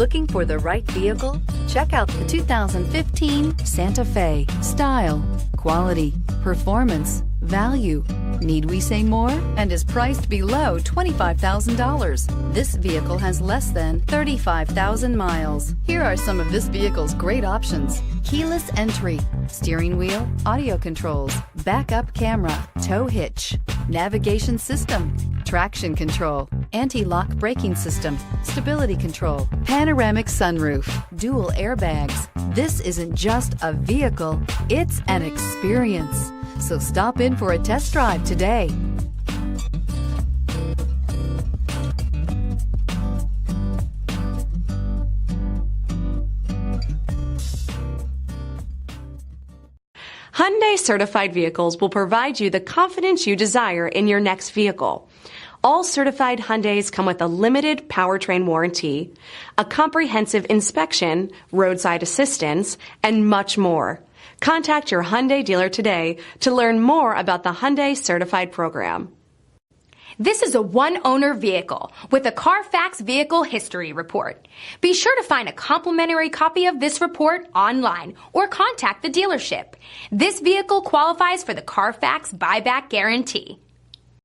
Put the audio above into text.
Looking for the right vehicle? Check out the 2015 Santa Fe. Style, quality, performance, value. Need we say more? And is priced below $25,000. This vehicle has less than 35,000 miles. Here are some of this vehicle's great options: keyless entry, steering wheel audio controls, backup camera, tow hitch, navigation system, traction control, anti-lock braking system, stability control, panoramic sunroof, dual airbags. This isn't just a vehicle, it's an experience. So stop in for a test drive today. Hyundai Certified vehicles will provide you the confidence you desire in your next vehicle. All certified Hyundais come with a limited powertrain warranty, a comprehensive inspection, roadside assistance, and much more. Contact your Hyundai dealer today to learn more about the Hyundai Certified program. This is a one-owner vehicle with a Carfax Vehicle History Report. Be sure to find a complimentary copy of this report online or contact the dealership. This vehicle qualifies for the Carfax Buyback Guarantee.